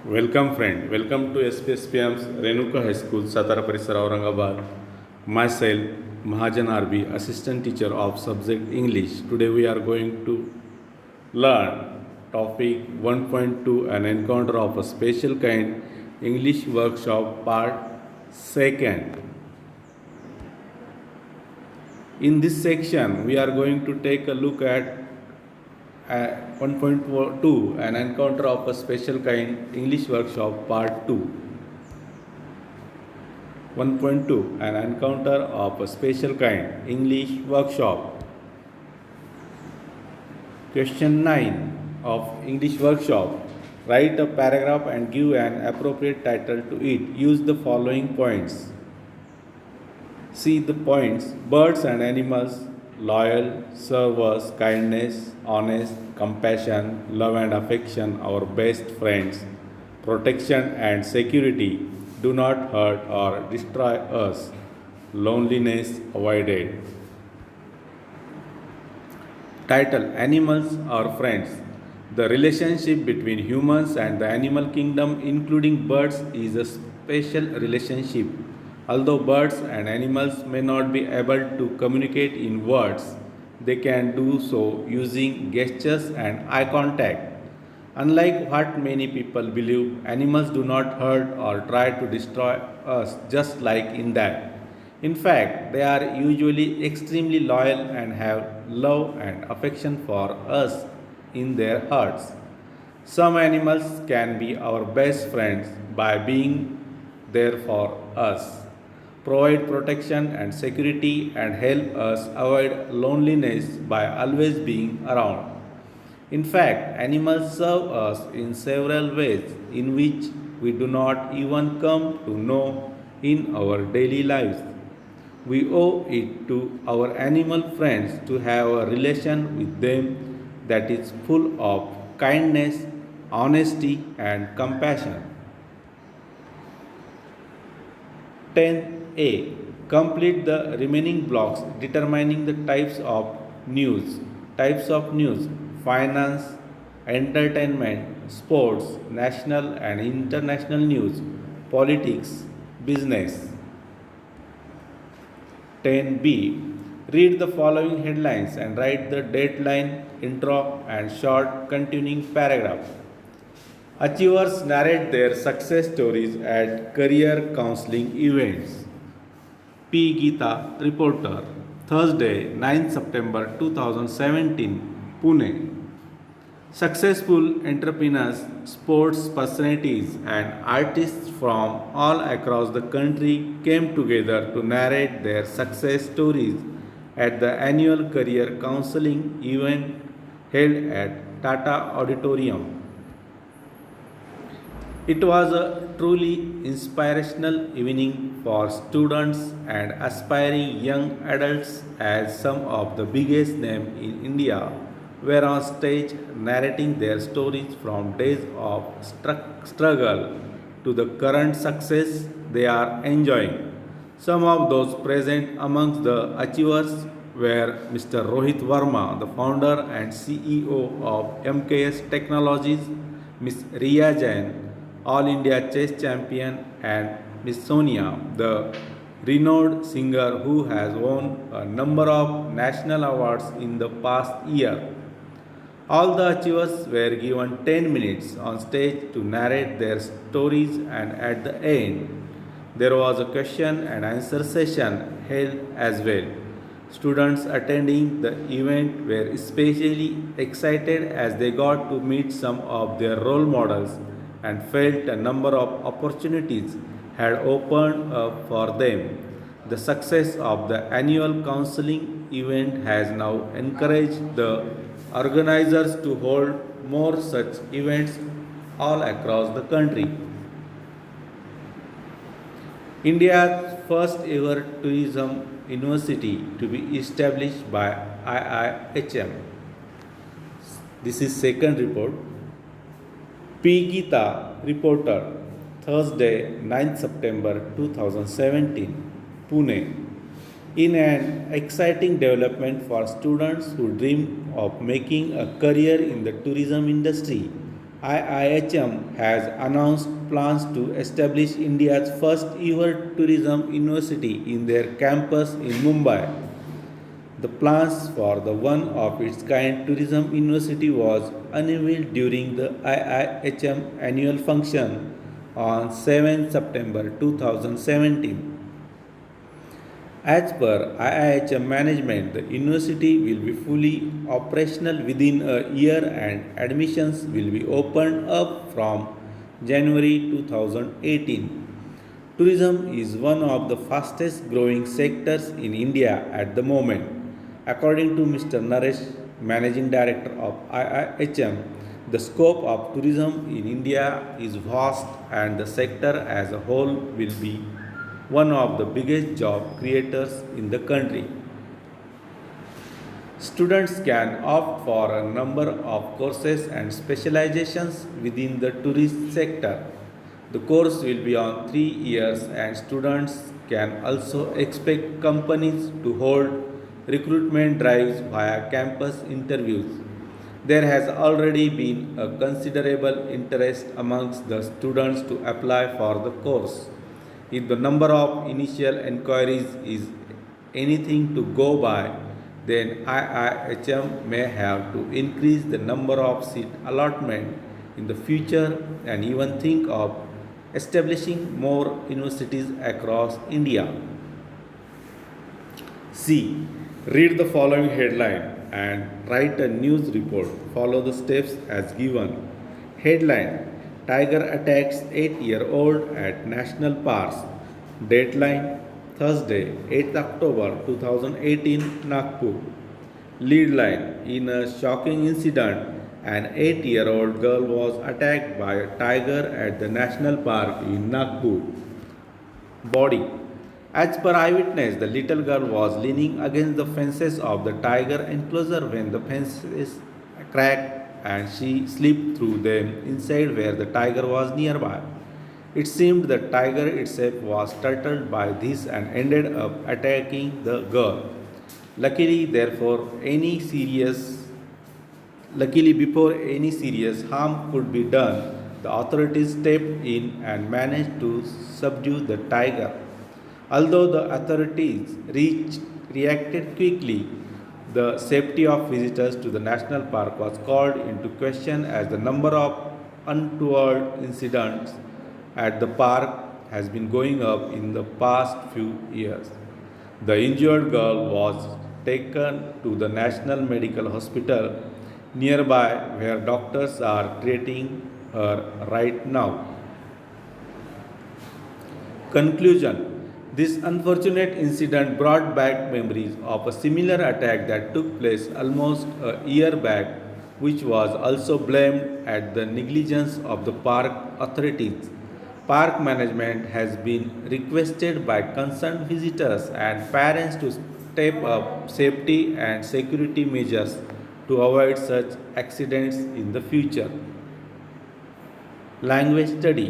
Welcome friend, welcome to SPSPM's Renuka High School, Satara Parisar, Aurangabad. Myself, Mahajan RB, Assistant Teacher of Subject English. Today we are going to learn topic 1.2 An Encounter of a Special Kind English Workshop Part 2nd. In this section, we are going to take a look at 1.2 An Encounter of a Special Kind English Workshop Part 2. 1.2 An Encounter of a Special Kind English Workshop. Question 9 of English Workshop. Write a paragraph and give an appropriate title to it. Use the following points. See the points: birds and animals, loyal, serve kindness, honest, compassion, love and affection, our best friends, protection and security, do not hurt or destroy us, loneliness avoided. Title: Animals are friends. The relationship between humans and the animal kingdom, including birds, is a special relationship. Although birds and animals may not be able to communicate in words, they can do so using gestures and eye contact. Unlike what many people believe, animals do not hurt or try to destroy us just like in that. In fact, they are usually extremely loyal and have love and affection for us in their hearts. Some animals can be our best friends by being there for us, provide protection and security, and help us avoid loneliness by always being around. In fact, animals serve us in several ways in which we do not even come to know in our daily lives. We owe it to our animal friends to have a relation with them that is full of kindness, honesty, and compassion. 10a. Complete the remaining blocks determining the types of news. Types of news: finance, entertainment, sports, national and international news, politics, business. 10b. Read the following headlines and write the deadline, intro, and short continuing paragraph. Achievers narrate their success stories at career counseling events. P. Geeta, reporter. Thursday, 9 September 2017, Pune. Successful entrepreneurs, sports personalities, and artists from all across the country came together to narrate their success stories at the annual career counseling event held at Tata Auditorium. It was a truly inspirational evening for students and aspiring young adults, as some of the biggest names in India were on stage narrating their stories from days of struggle to the current success they are enjoying. Some of those present amongst the achievers were Mr. Rohit Verma, the founder and CEO of MKS Technologies, Ms. Riya Jain, All India Chess Champion, and Miss Sonia, the renowned singer who has won a number of national awards in the past year. All the achievers were given 10 minutes on stage to narrate their stories, and at the end, there was a question and answer session held as well. Students attending the event were especially excited as they got to meet some of their role models and felt a number of opportunities had opened up for them. The success of the annual counseling event has now encouraged the organizers to hold more such events all across the country. India's first ever tourism university to be established by IIHM. This is second report. P. Geeta, reporter. Thursday, 9 September 2017, Pune. In an exciting development for students who dream of making a career in the tourism industry, IIHM has announced plans to establish India's first ever tourism university in their campus in Mumbai. The plans for the one of its kind tourism university was unveiled during the IIHM annual function on 7 September 2017. As per IIHM management, the university will be fully operational within a year and admissions will be opened up from January 2018. Tourism is one of the fastest growing sectors in India at the moment. According to Mr. Naresh, Managing Director of IIHM, the scope of tourism in India is vast and the sector as a whole will be one of the biggest job creators in the country. Students can opt for a number of courses and specializations within the tourist sector. The course will be on 3 years, and students can also expect companies to hold recruitment drives via campus interviews. There has already been a considerable interest amongst the students to apply for the course. If the number of initial enquiries is anything to go by, then IIHM may have to increase the number of seat allotment in the future and even think of establishing more universities across India. C. Read the following headline and write a news report. Follow the steps as given. Headline: Tiger attacks 8-year-old at National Parks. Deadline: Thursday, 8th October 2018, Nagpur. Lead line: In a shocking incident, an 8-year-old girl was attacked by a tiger at the National Park in Nagpur. Body: As per eyewitness, the little girl was leaning against the fences of the tiger enclosure when the fences cracked and she slipped through them inside where the tiger was nearby. It seemed the tiger itself was startled by this and ended up attacking the girl. Luckily, therefore, any serious Luckily, before any serious harm could be done, the authorities stepped in and managed to subdue the tiger. Although the authorities reacted quickly, the safety of visitors to the national park was called into question as the number of untoward incidents at the park has been going up in the past few years. The injured girl was taken to the National Medical Hospital nearby where doctors are treating her right now. Conclusion: This unfortunate incident brought back memories of a similar attack that took place almost a year back, which was also blamed at the negligence of the park authorities. Park management has been requested by concerned visitors and parents to step up safety and security measures to avoid such accidents in the future. Language study: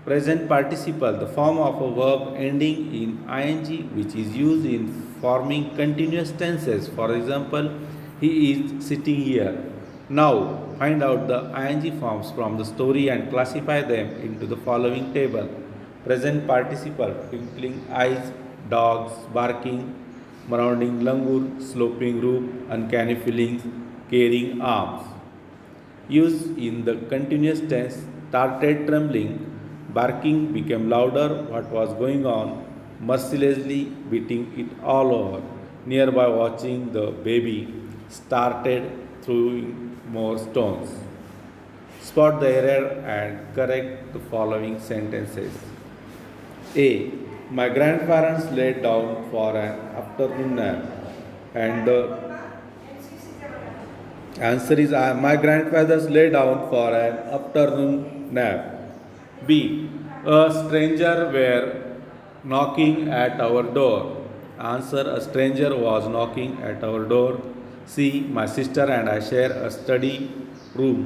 Present participle, the form of a verb ending in ing which is used in forming continuous tenses. For example, he is sitting here. Now, find out the ing forms from the story and classify them into the following table. Present participle: twinkling eyes, dogs, barking, marauding langur, sloping roof, uncanny feelings, caring arms. Use in the continuous tense: started trembling, barking became louder, what was going on, mercilessly beating it all over, nearby watching the baby, started throwing more stones. Spot the error and correct the following sentences. A. My grandparents laid down for an afternoon nap, and the answer is my grandfathers lay down for an afternoon nap. B. A stranger were knocking at our door. Answer: A stranger was knocking at our door. C. My sister and I share a study room.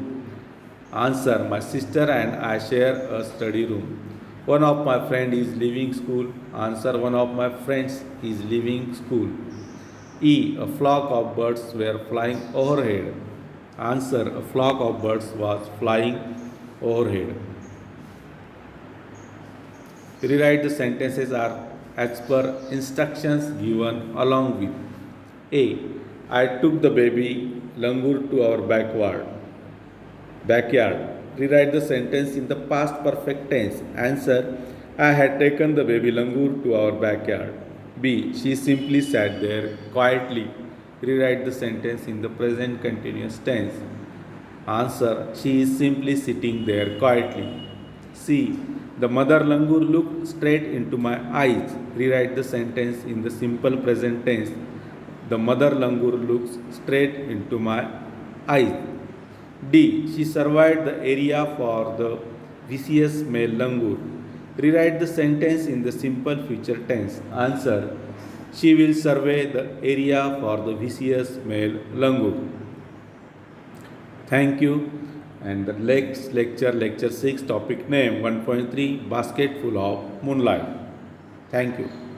Answer: My sister and I share a study room. One of my friend is leaving school. Answer: One of my friends is leaving school. E. A flock of birds were flying overhead. Answer. A flock of birds was flying overhead. Rewrite the sentences are as per instructions given along with A. I took the baby langur to our backyard. Rewrite the sentence in the past perfect tense. Answer. I had taken the baby langur to our backyard. B. She simply sat there quietly. Rewrite the sentence in the present continuous tense. Answer. She is simply sitting there quietly. C. The mother langur looked straight into my eyes. Rewrite the sentence in the simple present tense. The mother langur looks straight into my eyes. D. She surveyed the area for the vicious male langur. Rewrite the sentence in the simple future tense. Answer. She will survey the area for the vicious male langur. Thank you. And the next lecture, lecture 6, topic name 1.3, basket full of moonlight. Thank you.